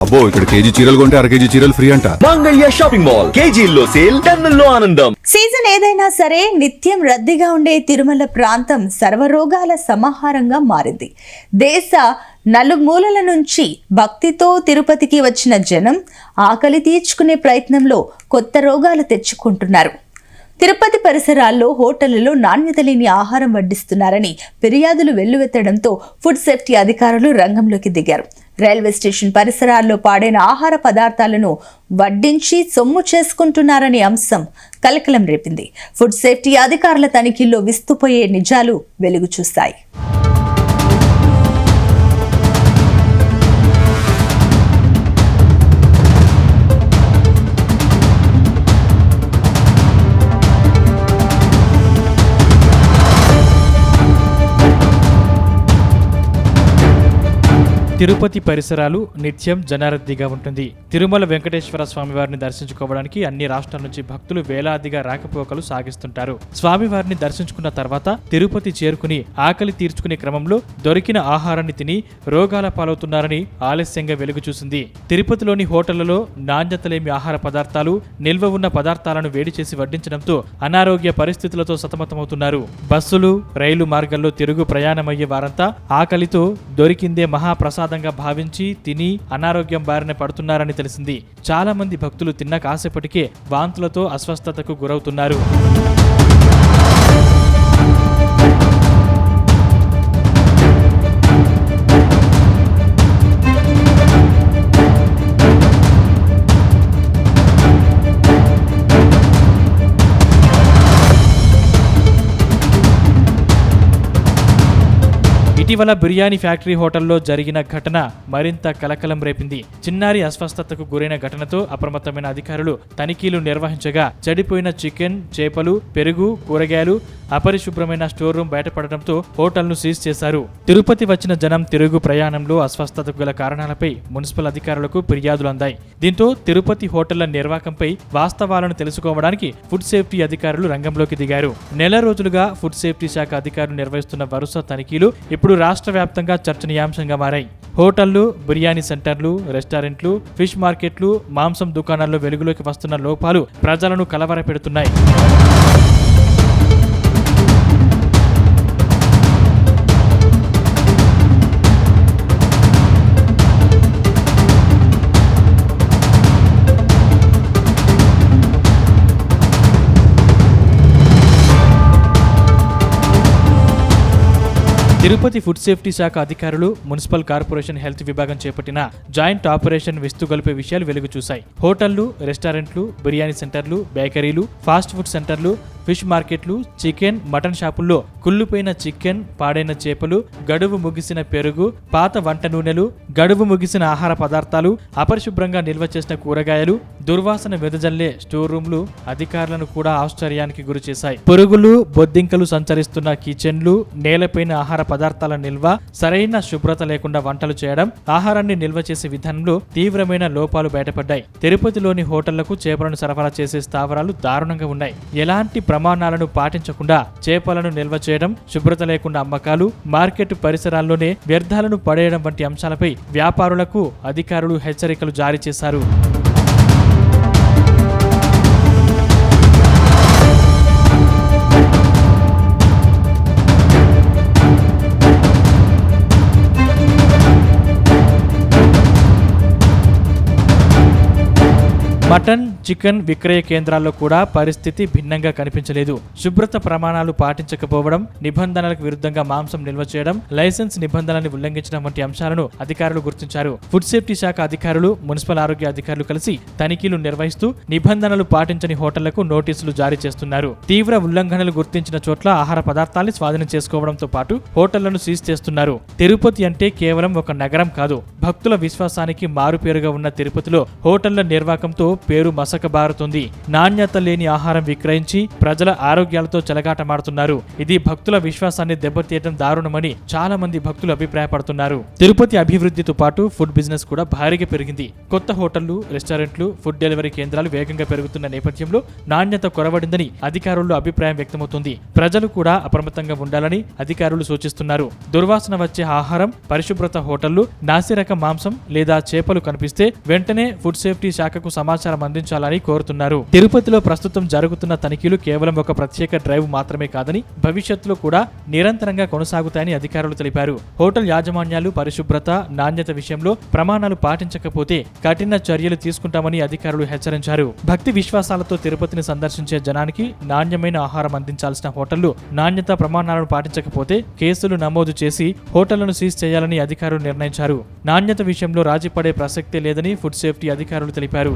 అబ్బో ఇక్కడ కేజీ చీరలు కొంటే అర కేజీ చీరలు ఫ్రీ అంట. మంగళ్య షాపింగ్ మాల్, కేజీల్లో సేల్, టన్నుల్లో ఆనందం. సీజన్ ఏదైనా సరే నిత్యం రద్దీగా ఉండే తిరుమల ప్రాంతం సర్వరోగాల సమాహారంగా మారింది. దేశ నలుమూలల నుంచి భక్తితో తిరుపతికి వచ్చిన జనం ఆకలి తీర్చుకునే ప్రయత్నంలో కొత్త రోగాలు తెచ్చుకుంటున్నారు. తిరుపతి పరిసరాల్లో హోటళ్లలో నాణ్యత లేని ఆహారం వడ్డిస్తున్నారని ఫిర్యాదులు వెల్లువెత్తడంతో ఫుడ్ సేఫ్టీ అధికారులు రంగంలోకి దిగారు. రైల్వే స్టేషన్ పరిసరాల్లో పాడైన ఆహార పదార్థాలను వడ్డించి సొమ్ము చేసుకుంటున్నారనే అంశం కలకలం రేపింది. ఫుడ్ సేఫ్టీ అధికారుల తనిఖీల్లో విస్తుపోయే నిజాలు వెలుగు చూశాయి. తిరుపతి పరిసరాలు నిత్యం జనరద్దీగా ఉంటుంది. తిరుమల వెంకటేశ్వర స్వామివారిని దర్శించుకోవడానికి అన్ని రాష్ట్రాల నుంచి భక్తులు వేలాదిగా రాకపోకలు సాగిస్తుంటారు. స్వామివారిని దర్శించుకున్న తర్వాత తిరుపతి చేరుకుని ఆకలి తీర్చుకునే క్రమంలో దొరికిన ఆహారాన్ని తిని రోగాల పాలవుతున్నారని ఆలస్యంగా వెలుగు చూసింది. తిరుపతిలోని హోటళ్లలో నాణ్యతలేమి ఆహార పదార్థాలు, నిల్వ ఉన్న పదార్థాలను వేడి చేసి వడ్డించడంతో అనారోగ్య పరిస్థితులతో సతమతమవుతున్నారు. బస్సులు, రైలు మార్గాల్లో తిరుగు ప్రయాణమయ్యే వారంతా ఆకలితో దొరికిందే మహాప్రసాదం భావించి తిని అనారోగ్యం బారిన పడుతున్నారని తెలిసింది. చాలా మంది భక్తులు తిన్న కాసేపటికే వాంతులతో అస్వస్థతకు గురవుతున్నారు. ఇటీవల బిర్యానీ ఫ్యాక్టరీ హోటల్లో జరిగిన ఘటన మరింత కలకలం రేపింది. చిన్నారి అస్వస్థతకు గురైన ఘటనతో అప్రమత్తమైన అధికారులు తనిఖీలు నిర్వహించగా చెడిపోయిన చికెన్, చేపలు, పెరుగు, కూరగాయలు, అపరిశుభ్రమైన స్టోర్ రూమ్ బయటపడడంతో హోటల్ను సీజ్ చేశారు. తిరుపతి వచ్చిన జనం తిరుగు ప్రయాణంలో అస్వస్థతకు గల కారణాలపై మున్సిపల్ అధికారులకు ఫిర్యాదులు అందాయి. దీంతో తిరుపతి హోటళ్ల నిర్వాహకంపై వాస్తవాలను తెలుసుకోవడానికి ఫుడ్ సేఫ్టీ అధికారులు రంగంలోకి దిగారు. నెల రోజులుగా ఫుడ్ సేఫ్టీ శాఖ అధికారులు నిర్వహిస్తున్న వరుస తనిఖీలు ఇప్పుడు రాష్ట్ర వ్యాప్తంగా చర్చనీయాంశంగా మారాయి. హోటళ్లు, బిర్యానీ సెంటర్లు, రెస్టారెంట్లు, ఫిష్ మార్కెట్లు, మాంసం దుకాణాల్లో వెలుగులోకి వస్తున్న లోపాలు ప్రజలను కలవరపెడుతున్నాయి. తిరుపతి ఫుడ్ సేఫ్టీ శాఖ అధికారులు, మున్సిపల్ కార్పొరేషన్ హెల్త్ విభాగం చేపట్టిన జాయింట్ ఆపరేషన్ విస్తుగొలిపే విషయాలు వెలుగు చూశాయి. హోటళ్లు, రెస్టారెంట్లు, బిర్యానీ సెంటర్లు, బేకరీలు, ఫాస్ట్ ఫుడ్ సెంటర్లు, ఫిష్ మార్కెట్లు, చికెన్, మటన్ షాపుల్లో కుళ్ళిపోయిన చికెన్, పాడైన చేపలు, గడువు ముగిసిన పెరుగు, పాత వంట నూనెలు, గడువు ముగిసిన ఆహార పదార్థాలు, అపరిశుభ్రంగా నిల్వ చేసిన కూరగాయలు, దుర్వాసన వెదజల్లే స్టోర్ రూమ్లు అధికారులను కూడా ఆశ్చర్యానికి గురి చేశాయి. పురుగులు, బొద్దింకలు సంచరిస్తున్న కిచెన్లు, నేలపైన ఆహార పదార్థాల నిల్వ, సరైన శుభ్రత లేకుండా వంటలు చేయడం, ఆహారాన్ని నిల్వ చేసే విధానంలో తీవ్రమైన లోపాలు బయటపడ్డాయి. తిరుపతిలోని హోటళ్లకు చేపలను సరఫరా చేసే స్థావరాలు దారుణంగా ఉన్నాయి. ఎలాంటి ప్రమాణాలను పాటించకుండా చేపలను నిల్వ చేయడం, శుభ్రత లేకుండా అమ్మకాలు, మార్కెట్ పరిసరాల్లోనే వ్యర్థాలను పడేయడం వంటి అంశాలపై వ్యాపారులకు అధికారులు హెచ్చరికలు జారీ చేశారు. మటన్, చికెన్ విక్రయ కేంద్రాల్లో కూడా పరిస్థితి భిన్నంగా కనిపించలేదు. శుభ్రత ప్రమాణాలు పాటించకపోవడం, నిబంధనలకు విరుద్ధంగా మాంసం నిల్వ చేయడం, లైసెన్స్ నిబంధనలను ఉల్లంఘించడం వంటి అంశాలను అధికారులు గుర్తించారు. ఫుడ్ సేఫ్టీ శాఖ అధికారులు, మున్సిపల్ ఆరోగ్య అధికారులు కలిసి తనిఖీలు నిర్వహిస్తూ నిబంధనలు పాటించని హోటళ్లకు నోటీసులు జారీ చేస్తున్నారు. తీవ్ర ఉల్లంఘనలు గుర్తించిన చోట్ల ఆహార పదార్థాన్ని స్వాధీనం చేసుకోవడంతో పాటు హోటళ్లను సీజ్ చేస్తున్నారు. తిరుపతి అంటే కేవలం ఒక నగరం కాదు. భక్తుల విశ్వాసానికి మారుపేరుగా ఉన్న తిరుపతిలో హోటళ్ల నిర్వాకంతో పేరు మసకబారుతుంది. నాణ్యత లేని ఆహారం విక్రయించి ప్రజల ఆరోగ్యాలతో చెలగాటమాడుతున్నారు. ఇది భక్తుల విశ్వాసాన్ని దెబ్బతీయడం దారుణమని చాలా మంది భక్తులు అభిప్రాయపడుతున్నారు. తిరుపతి అభివృద్ధితో పాటు ఫుడ్ బిజినెస్ కూడా భారీగా పెరిగింది. కొత్త హోటళ్లు, రెస్టారెంట్లు, ఫుడ్ డెలివరీ కేంద్రాలు వేగంగా పెరుగుతున్న నేపథ్యంలో నాణ్యత కొరవడిందని అధికారుల్లో అభిప్రాయం వ్యక్తమవుతుంది. ప్రజలు కూడా అప్రమత్తంగా ఉండాలని అధికారులు సూచిస్తున్నారు. దుర్వాసన వచ్చే ఆహారం, పరిశుభ్రత హోటళ్లు, నాసిరకం మాంసం లేదా చేపలు కనిపిస్తే వెంటనే ఫుడ్ సేఫ్టీ శాఖకు సమాచారం అందించాలని కోరుతున్నారు. తిరుపతిలో ప్రస్తుతం జరుగుతున్న తనిఖీలు కేవలం ఒక ప్రత్యేక డ్రైవ్ మాత్రమే కాదని భవిష్యత్తులో కూడా నిరంతరంగా కొనసాగుతాయని అధికారులు తెలిపారు. హోటల్ యాజమాన్యాలు పరిశుభ్రత, నాణ్యత విషయంలో ప్రమాణాలు పాటించకపోతే కఠిన చర్యలు తీసుకుంటామని అధికారులు హెచ్చరించారు. భక్తి విశ్వాసాలతో తిరుపతిని సందర్శించే జనానికి నాణ్యమైన ఆహారం అందించాల్సిన హోటళ్లు నాణ్యతా ప్రమాణాలను పాటించకపోతే కేసులు నమోదు చేసి హోటళ్లను సీజ్ చేయాలని అధికారులు నిర్ణయించారు. నాణ్యత విషయంలో రాజీ పడే ప్రసక్తే లేదని ఫుడ్ సేఫ్టీ అధికారులు తెలిపారు.